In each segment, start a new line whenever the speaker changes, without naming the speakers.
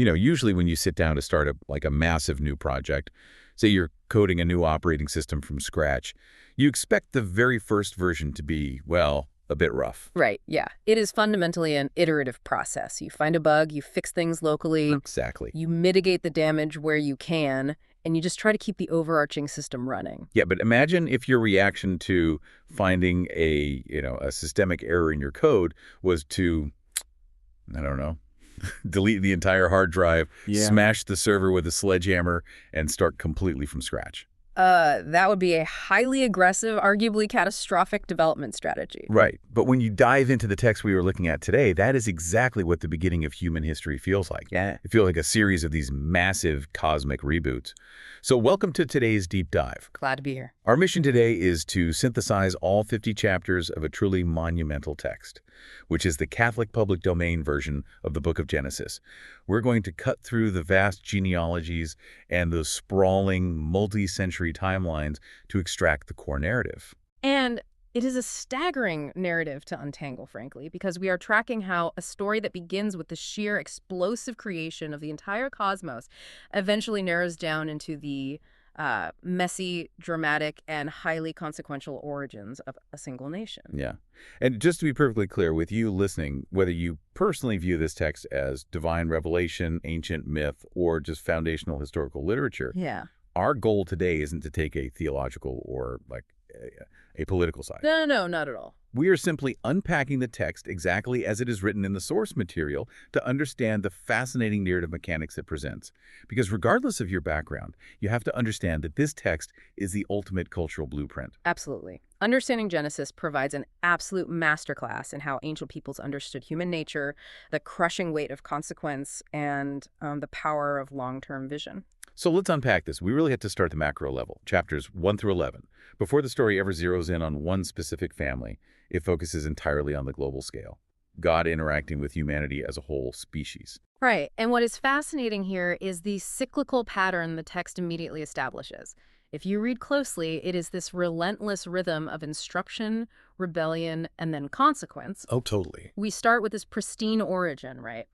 Usually when you sit down to start a massive new project, say you're coding a new operating system from scratch, you expect the very first version to be, well, a bit rough.
Right, yeah. It is fundamentally an iterative process. You find a bug, you fix things locally,
Exactly.
you mitigate the damage where you can, and you just try to keep the overarching system running.
Yeah, but imagine if your reaction to finding a systemic error in your code was to, I don't know, delete the entire hard drive, smash the server with a sledgehammer, and start completely from scratch.
That would be a highly aggressive, arguably catastrophic development strategy.
Right. But when you dive into the text we were looking at today, that is exactly what the beginning of human history feels like.
Yeah.
It feels like a series of these massive cosmic reboots. So welcome to today's deep dive.
Glad to be here.
Our mission today is to synthesize all 50 chapters of a truly monumental text, which is the Catholic public domain version of the Book of Genesis. We're going to cut through the vast genealogies and those sprawling multi-century timelines to extract the core narrative.
And it is a staggering narrative to untangle, frankly, because we are tracking how a story that begins with the sheer explosive creation of the entire cosmos eventually narrows down into the messy, dramatic, and highly consequential origins of a single nation.
Yeah. And just to be perfectly clear with you listening, whether you personally view this text as divine revelation, ancient myth, or just foundational historical literature,
Yeah.
our goal today isn't to take a theological or a political side.
No, not at all.
We are simply unpacking the text exactly as it is written in the source material to understand the fascinating narrative mechanics it presents. Because regardless of your background, you have to understand that this text is the ultimate cultural blueprint.
Absolutely. Understanding Genesis provides an absolute masterclass in how ancient peoples understood human nature, the crushing weight of consequence, and the power of long-term vision.
So let's unpack this. We really have to start at the macro level, chapters 1 through 11. Before the story ever zeroes in on one specific family, it focuses entirely on the global scale, God interacting with humanity as a whole species.
Right. And what is fascinating here is the cyclical pattern the text immediately establishes. If you read closely, it is this relentless rhythm of instruction, rebellion, and then consequence.
Oh, totally.
We start with this pristine origin, right?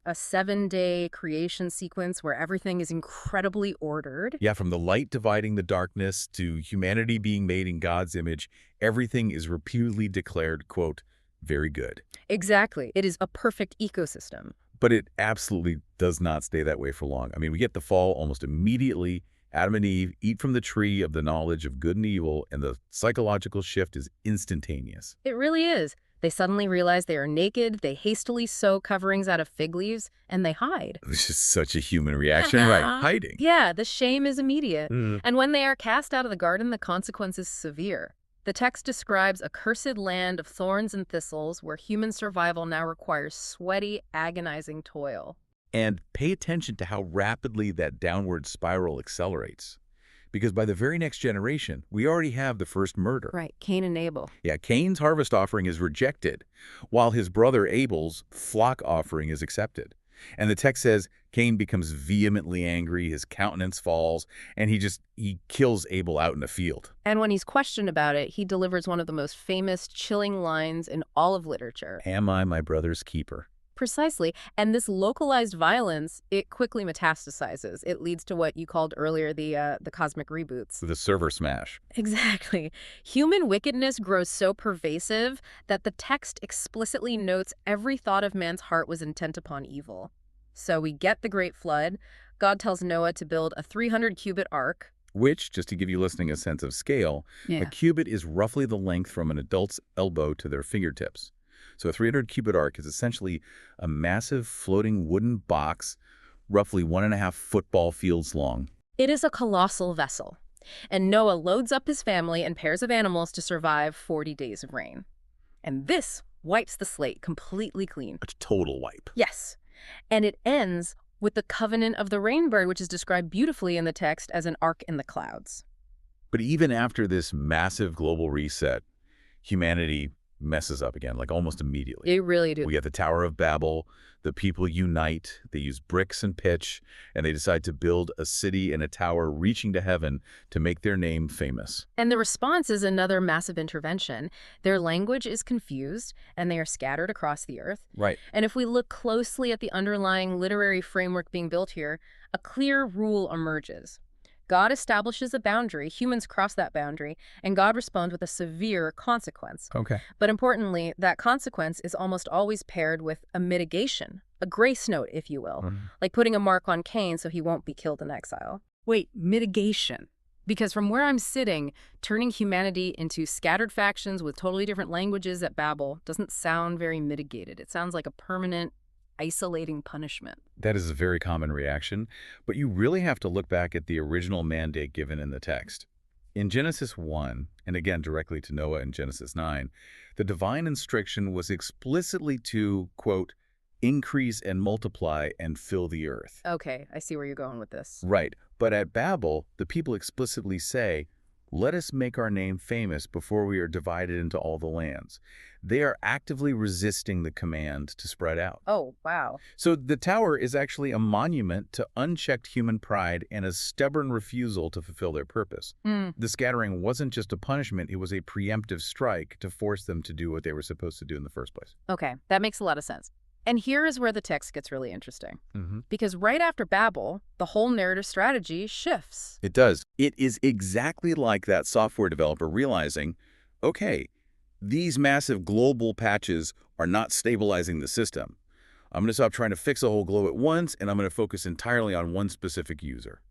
A 7-day creation sequence where everything is incredibly ordered.
Yeah, from the light dividing the darkness to humanity being made in God's image, everything is repeatedly declared, quote, very good.
Exactly. It is a perfect ecosystem.
But it absolutely does not stay that way for long. I mean, we get the fall almost immediately. Adam and Eve eat from the tree of the knowledge of good and evil, and the psychological shift is instantaneous.
It really is. They suddenly realize they are naked, they hastily sew coverings out of fig leaves, and they hide.
This is such a human reaction, right? Hiding.
Yeah, the shame is immediate. And when they are cast out of the garden, the consequence is severe. The text describes a cursed land of thorns and thistles where human survival now requires sweaty, agonizing toil.
And pay attention to how rapidly that downward spiral accelerates. Because by the very next generation, we already have the first murder.
Right, Cain and Abel.
Yeah, Cain's harvest offering is rejected, while his brother Abel's flock offering is accepted. And the text says Cain becomes vehemently angry, his countenance falls, and he kills Abel out in a field.
And when he's questioned about it, he delivers one of the most famous, chilling lines in all of literature.
Am I my brother's keeper?
Precisely. And this localized violence, it quickly metastasizes. It leads to what you called earlier the cosmic reboots.
The server smash.
Exactly. Human wickedness grows so pervasive that the text explicitly notes every thought of man's heart was intent upon evil. So we get the Great Flood. God tells Noah to build a 300-cubit ark.
Which, just to give you listening a sense of scale, a cubit is roughly the length from an adult's elbow to their fingertips. So a 300-cubit ark is essentially a massive floating wooden box, roughly 1.5 football fields long.
It is a colossal vessel. And Noah loads up his family and pairs of animals to survive 40 days of rain. And this wipes the slate completely clean.
A total wipe.
Yes. And it ends with the covenant of the rainbird, which is described beautifully in the text as an ark in the clouds.
But even after this massive global reset, humanity messes up again, like almost immediately.
You really do.
We get the Tower of Babel, the people unite, they use bricks and pitch, and they decide to build a city and a tower reaching to heaven to make their name famous.
And the response is another massive intervention. Their language is confused, and they are scattered across the earth.
Right.
And if we look closely at the underlying literary framework being built here, a clear rule emerges. God establishes a boundary, humans cross that boundary, and God responds with a severe consequence.
Okay.
But importantly, that consequence is almost always paired with a mitigation, a grace note, if you will, like putting a mark on Cain so he won't be killed in exile.
Wait, mitigation.
Because from where I'm sitting, turning humanity into scattered factions with totally different languages at Babel doesn't sound very mitigated. It sounds like a permanent, isolating punishment.
That is a very common reaction, but you really have to look back at the original mandate given in the text. In Genesis 1, and again directly to Noah in Genesis 9, the divine instruction was explicitly to, quote, increase and multiply and fill the earth.
Okay, I see where you're going with this.
Right, but at Babel, the people explicitly say, let us make our name famous before we are divided into all the lands. They are actively resisting the command to spread out.
Oh, wow.
So the tower is actually a monument to unchecked human pride and a stubborn refusal to fulfill their purpose. The scattering wasn't just a punishment, it was a preemptive strike to force them to do what they were supposed to do in the first place.
Okay, that makes a lot of sense. And here is where the text gets really interesting. Because right after Babel, the whole narrative strategy shifts.
It does. It is exactly like that software developer realizing, okay, these massive global patches are not stabilizing the system. I'm going to stop trying to fix the whole globe at once, and I'm going to focus entirely on one specific user.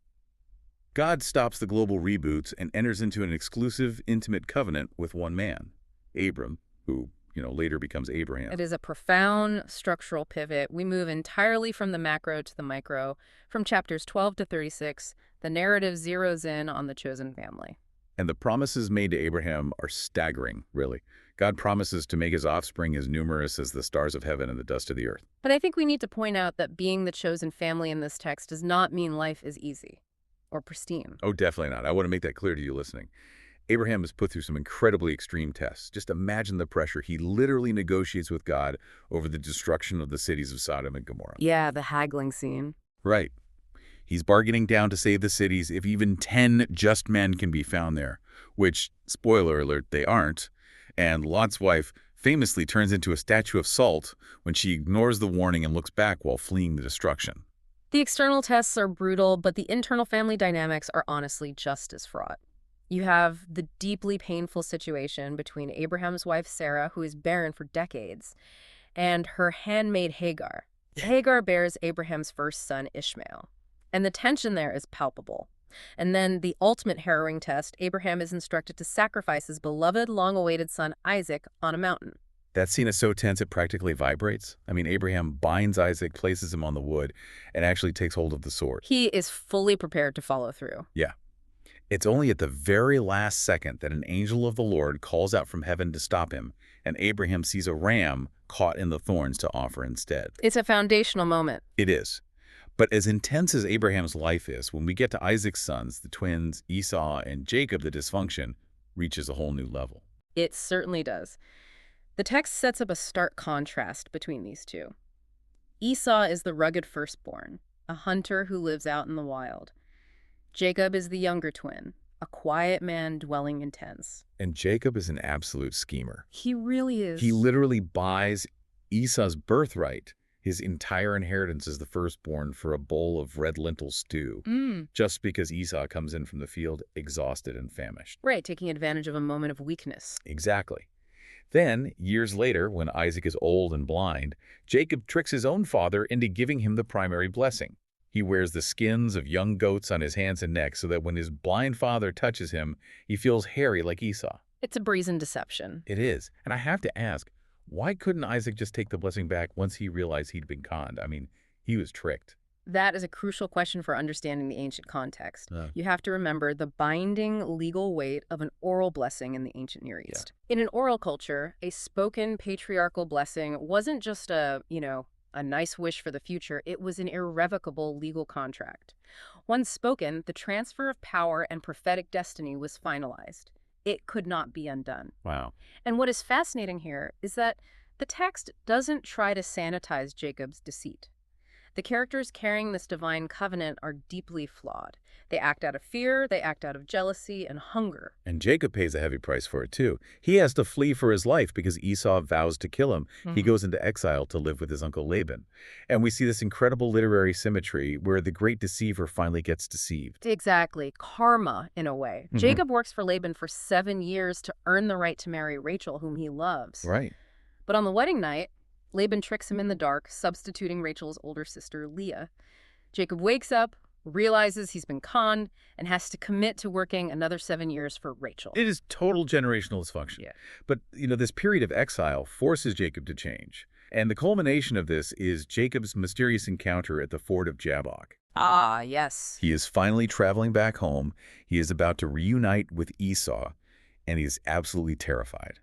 God stops the global reboots and enters into an exclusive, intimate covenant with one man, Abram, who later becomes Abraham.
It is a profound structural pivot. We move entirely from the macro to the micro. From chapters 12 to 36, the narrative zeroes in on the chosen family.
And the promises made to Abraham are staggering, really. God promises to make his offspring as numerous as the stars of heaven and the dust of the earth.
But I think we need to point out that being the chosen family in this text does not mean life is easy or pristine.
Oh, definitely not. I want to make that clear to you listening. Abraham is put through some incredibly extreme tests. Just imagine the pressure. He literally negotiates with God over the destruction of the cities of Sodom and Gomorrah.
Yeah, the haggling scene.
Right. He's bargaining down to save the cities if even 10 just men can be found there, which, spoiler alert, they aren't. And Lot's wife famously turns into a statue of salt when she ignores the warning and looks back while fleeing the destruction.
The external tests are brutal, but the internal family dynamics are honestly just as fraught. You have the deeply painful situation between Abraham's wife, Sarah, who is barren for decades, and her handmaid, Hagar. Hagar bears Abraham's first son, Ishmael. And the tension there is palpable. And then the ultimate harrowing test, Abraham is instructed to sacrifice his beloved, long-awaited son, Isaac, on a mountain.
That scene is so tense it practically vibrates. I mean, Abraham binds Isaac, places him on the wood, and actually takes hold of the sword.
He is fully prepared to follow through.
Yeah. It's only at the very last second that an angel of the Lord calls out from heaven to stop him, and Abraham sees a ram caught in the thorns to offer instead.
It's a foundational moment.
It is. But as intense as Abraham's life is, when we get to Isaac's sons, the twins, Esau and Jacob, the dysfunction reaches a whole new level.
It certainly does. The text sets up a stark contrast between these two. Esau is the rugged firstborn, a hunter who lives out in the wild. Jacob is the younger twin, a quiet man dwelling in tents.
And Jacob is an absolute schemer.
He really is.
He literally buys Esau's birthright, his entire inheritance as the firstborn, for a bowl of red lentil stew, just because Esau comes in from the field exhausted and famished.
Right, taking advantage of a moment of weakness.
Exactly. Then, years later, when Isaac is old and blind, Jacob tricks his own father into giving him the primary blessing. He wears the skins of young goats on his hands and neck so that when his blind father touches him, he feels hairy like Esau.
It's a brazen deception.
It is. And I have to ask, why couldn't Isaac just take the blessing back once he realized he'd been conned? I mean, he was tricked.
That is a crucial question for understanding the ancient context. You have to remember the binding legal weight of an oral blessing in the ancient Near East. In an oral culture, a spoken patriarchal blessing wasn't just a nice wish for the future. It was an irrevocable legal contract. Once spoken, the transfer of power and prophetic destiny was finalized. it could not be undone.
Wow.
And what is fascinating here is that the text doesn't try to sanitize Jacob's deceit. The characters carrying this divine covenant are deeply flawed. They act out of fear, they act out of jealousy and hunger.
And Jacob pays a heavy price for it, too. He has to flee for his life because Esau vows to kill him. He goes into exile to live with his uncle Laban. And we see this incredible literary symmetry where the great deceiver finally gets deceived.
Exactly. Karma, in a way. Jacob works for Laban for 7 years to earn the right to marry Rachel, whom he loves.
Right.
But on the wedding night, Laban tricks him in the dark, substituting Rachel's older sister, Leah. Jacob wakes up, realizes he's been conned, and has to commit to working another 7 years for Rachel.
It is total generational dysfunction.
Yeah.
But, this period of exile forces Jacob to change. And the culmination of this is Jacob's mysterious encounter at the ford of Jabbok.
Ah, yes.
He is finally traveling back home. He is about to reunite with Esau, and he is absolutely terrified.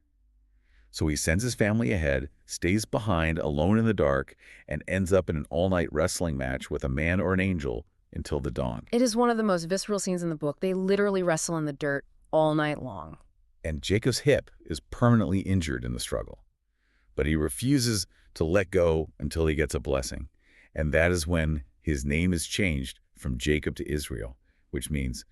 So he sends his family ahead, stays behind alone in the dark, and ends up in an all-night wrestling match with a man or an angel until the dawn.
It is one of the most visceral scenes in the book. They literally wrestle in the dirt all night long.
And Jacob's hip is permanently injured in the struggle. But he refuses to let go until he gets a blessing. And that is when his name is changed from Jacob to Israel, which means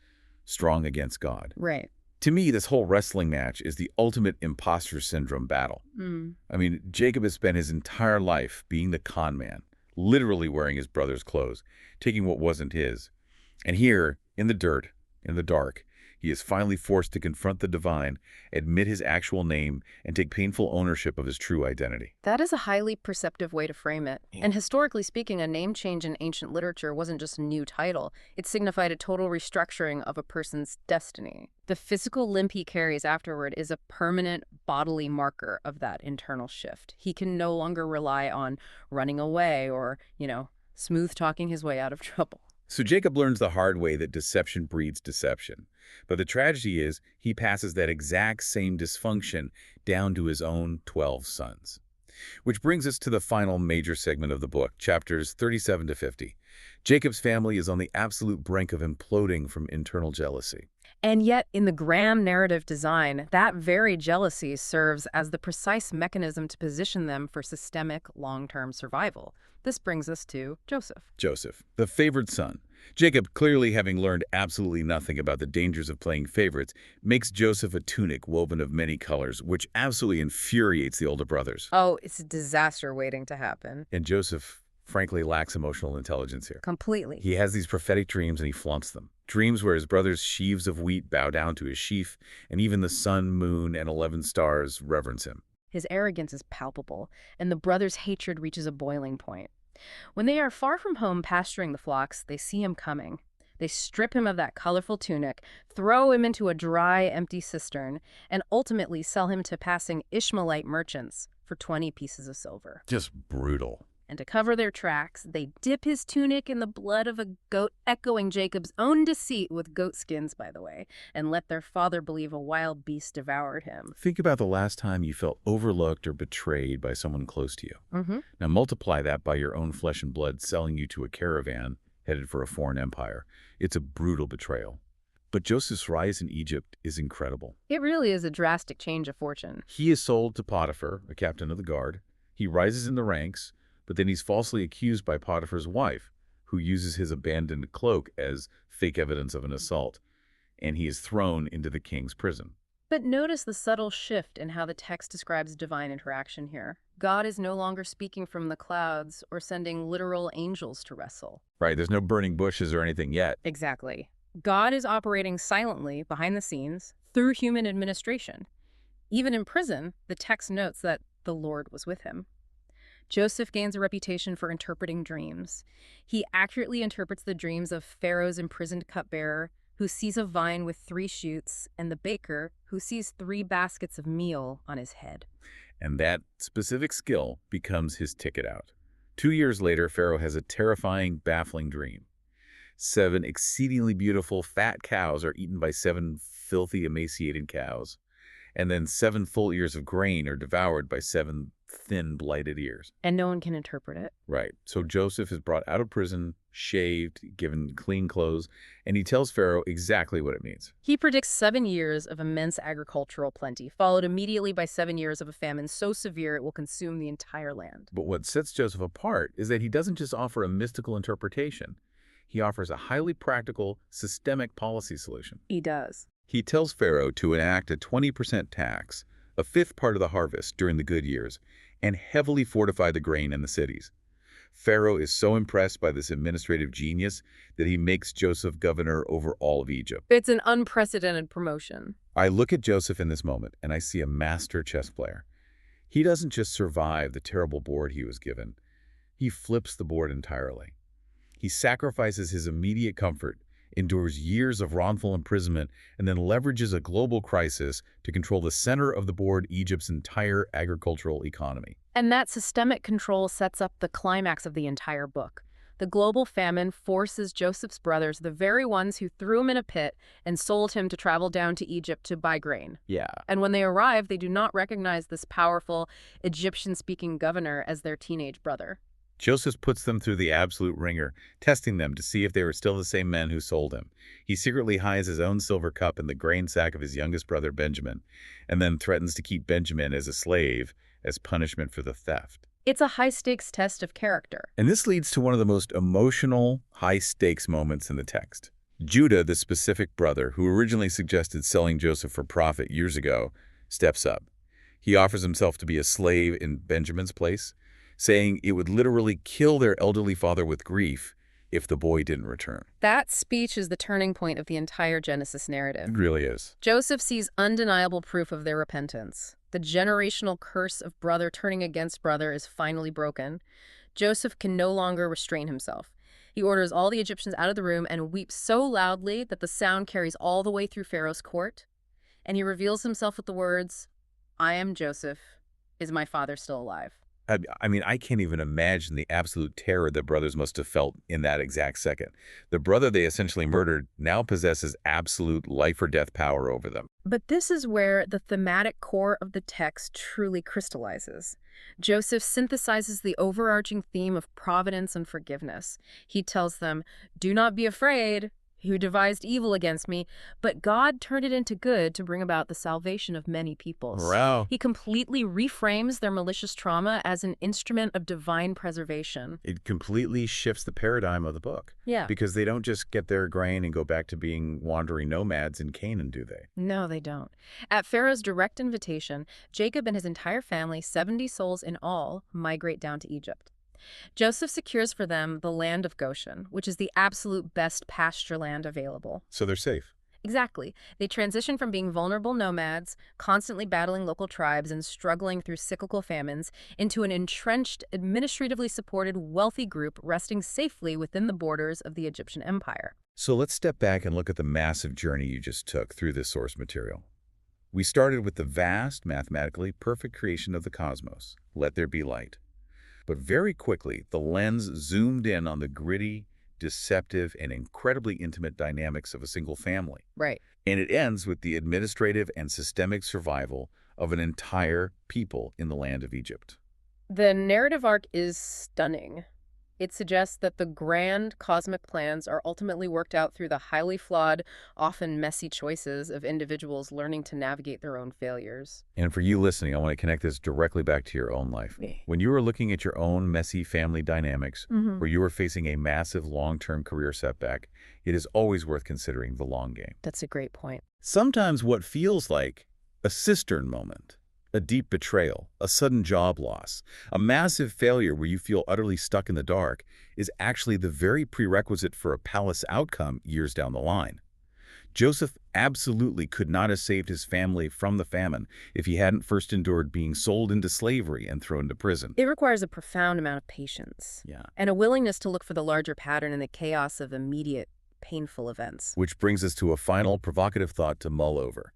strong against God.
Right.
To me, this whole wrestling match is the ultimate imposter syndrome battle. I mean, Jacob has spent his entire life being the con man, literally wearing his brother's clothes, taking what wasn't his. And here, in the dirt, in the dark, he is finally forced to confront the divine, admit his actual name, and take painful ownership of his true identity.
That is a highly perceptive way to frame it. And historically speaking, a name change in ancient literature wasn't just a new title. It signified a total restructuring of a person's destiny. The physical limp he carries afterward is a permanent bodily marker of that internal shift. He can no longer rely on running away or, smooth-talking his way out of trouble.
So Jacob learns the hard way that deception breeds deception. But the tragedy is he passes that exact same dysfunction down to his own 12 sons. Which brings us to the final major segment of the book, chapters 37 to 50. Jacob's family is on the absolute brink of imploding from internal jealousy.
And yet, in the Graham narrative design, that very jealousy serves as the precise mechanism to position them for systemic long-term survival. This brings us to Joseph.
Joseph, the favored son. Jacob, clearly having learned absolutely nothing about the dangers of playing favorites, makes Joseph a tunic woven of many colors, which absolutely infuriates the older brothers.
Oh, it's a disaster waiting to happen.
And Joseph, frankly, lacks emotional intelligence here.
Completely.
He has these prophetic dreams and he flaunts them. Dreams where his brother's sheaves of wheat bow down to his sheaf, and even the sun, moon, and 11 stars reverence him.
His arrogance is palpable, and the brothers' hatred reaches a boiling point. When they are far from home pasturing the flocks, they see him coming. They strip him of that colorful tunic, throw him into a dry, empty cistern, and ultimately sell him to passing Ishmaelite merchants for 20 pieces of silver.
Just brutal.
And to cover their tracks, they dip his tunic in the blood of a goat, echoing Jacob's own deceit with goat skins, by the way, and let their father believe a wild beast devoured him.
Think about the last time you felt overlooked or betrayed by someone close to you. Now multiply that by your own flesh and blood selling you to a caravan headed for a foreign empire. It's a brutal betrayal. But Joseph's rise in Egypt is incredible.
It really is a drastic change of fortune.
He is sold to Potiphar, a captain of the guard. He rises in the ranks, but then he's falsely accused by Potiphar's wife, who uses his abandoned cloak as fake evidence of an assault, and he is thrown into the king's prison.
But notice the subtle shift in how the text describes divine interaction here. God is no longer speaking from the clouds or sending literal angels to wrestle.
Right, there's no burning bushes or anything yet.
Exactly. God is operating silently behind the scenes through human administration. Even in prison, the text notes that the Lord was with him. Joseph gains a reputation for interpreting dreams. He accurately interprets the dreams of Pharaoh's imprisoned cupbearer, who sees a vine with 3 shoots, and the baker, who sees 3 baskets of meal on his head.
And that specific skill becomes his ticket out. 2 years later, Pharaoh has a terrifying, baffling dream. 7 exceedingly beautiful, fat cows are eaten by 7 filthy, emaciated cows. And then 7 full ears of grain are devoured by 7 thin, blighted ears.
And no one can interpret it.
Right. So Joseph is brought out of prison, shaved, given clean clothes, and he tells Pharaoh exactly what it means.
He predicts 7 years of immense agricultural plenty, followed immediately by 7 years of a famine so severe it will consume the entire land.
But what sets Joseph apart is that he doesn't just offer a mystical interpretation. He offers a highly practical, systemic policy solution.
He does.
He tells Pharaoh to enact a 20% tax, a fifth part of the harvest during the good years, and heavily fortify the grain in the cities. Pharaoh is so impressed by this administrative genius that he makes Joseph governor over all of Egypt.
It's an unprecedented promotion.
I look at Joseph in this moment, and I see a master chess player. He doesn't just survive the terrible board he was given. He flips the board entirely. He sacrifices his immediate comfort, endures years of wrongful imprisonment, and then leverages a global crisis to control the center of the board, Egypt's entire agricultural economy.
And that systemic control sets up the climax of the entire book. The global famine forces Joseph's brothers, the very ones who threw him in a pit and sold him, to travel down to Egypt to buy grain.
Yeah.
And when they arrive, they do not recognize this powerful Egyptian-speaking governor as their teenage brother.
Joseph puts them through the absolute ringer, testing them to see if they were still the same men who sold him. He secretly hides his own silver cup in the grain sack of his youngest brother Benjamin, and then threatens to keep Benjamin as a slave as punishment for the theft.
It's a high-stakes test of character.
And this leads to one of the most emotional, high-stakes moments in the text. Judah, the specific brother who originally suggested selling Joseph for profit years ago, steps up. He offers himself to be a slave in Benjamin's place, saying it would literally kill their elderly father with grief if the boy didn't return.
That speech is the turning point of the entire Genesis narrative.
It really is.
Joseph sees undeniable proof of their repentance. The generational curse of brother turning against brother is finally broken. Joseph can no longer restrain himself. He orders all the Egyptians out of the room and weeps so loudly that the sound carries all the way through Pharaoh's court. And he reveals himself with the words, "I am Joseph. Is my father still alive?"
I mean, I can't even imagine the absolute terror the brothers must have felt in that exact second. The brother they essentially murdered now possesses absolute life-or-death power over them.
But this is where the thematic core of the text truly crystallizes. Joseph synthesizes the overarching theme of providence and forgiveness. He tells them, "Do not be afraid, who devised evil against me, but God turned it into good to bring about the salvation of many peoples."
Wow.
He completely reframes their malicious trauma as an instrument of divine preservation.
It completely shifts the paradigm of the book.
Yeah.
Because they don't just get their grain and go back to being wandering nomads in Canaan, do they?
No, they don't. At Pharaoh's direct invitation, Jacob and his entire family, 70 souls in all, migrate down to Egypt. Joseph secures for them the land of Goshen, which is the absolute best pasture land available.
So they're safe.
Exactly. They transition from being vulnerable nomads, constantly battling local tribes and struggling through cyclical famines, into an entrenched, administratively supported, wealthy group resting safely within the borders of the Egyptian Empire.
So let's step back and look at the massive journey you just took through this source material. We started with the vast, mathematically perfect creation of the cosmos. Let there be light. But very quickly, the lens zoomed in on the gritty, deceptive, and incredibly intimate dynamics of a single family.
Right.
And it ends with the administrative and systemic survival of an entire people in the land of Egypt.
The narrative arc is stunning. It suggests that the grand cosmic plans are ultimately worked out through the highly flawed, often messy choices of individuals learning to navigate their own failures.
And for you listening, I want to connect this directly back to your own life. When you are looking at your own messy family dynamics, or you are facing a massive long-term career setback, it is always worth considering the long game.
That's a great point.
Sometimes what feels like a cistern moment, a deep betrayal, a sudden job loss, a massive failure where you feel utterly stuck in the dark, is actually the very prerequisite for a palace outcome years down the line. Joseph absolutely could not have saved his family from the famine if he hadn't first endured being sold into slavery and thrown to prison.
It requires a profound amount of patience.
Yeah.
And a willingness to look for the larger pattern in the chaos of immediate, painful events.
Which brings us to a final provocative thought to mull over.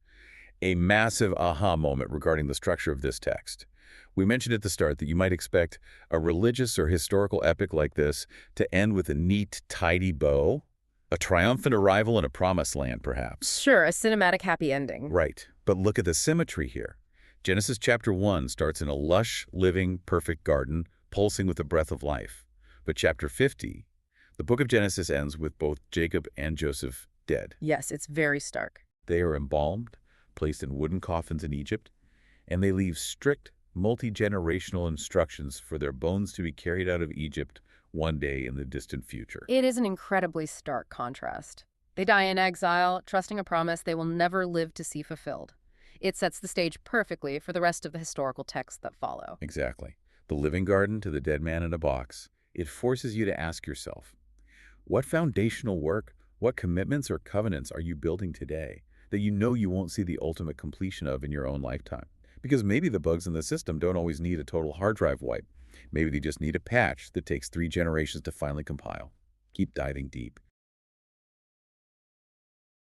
A massive aha moment regarding the structure of this text. We mentioned at the start that you might expect a religious or historical epic like this to end with a neat, tidy bow, a triumphant arrival in a promised land, perhaps.
Sure, a cinematic happy ending.
Right. But look at the symmetry here. Genesis chapter 1 starts in a lush, living, perfect garden, pulsing with the breath of life. But chapter 50, the book of Genesis ends with both Jacob and Joseph dead.
Yes, it's very stark.
They are embalmed, placed in wooden coffins in Egypt, and they leave strict, multi-generational instructions for their bones to be carried out of Egypt one day in the distant future.
It is an incredibly stark contrast. They die in exile, trusting a promise they will never live to see fulfilled. It sets the stage perfectly for the rest of the historical texts that follow.
Exactly. The living garden to the dead man in a box. It forces you to ask yourself, what foundational work, what commitments or covenants are you building today that you know you won't see the ultimate completion of in your own lifetime? Because maybe the bugs in the system don't always need a total hard drive wipe. Maybe they just need a patch that takes 3 generations to finally compile. Keep diving deep.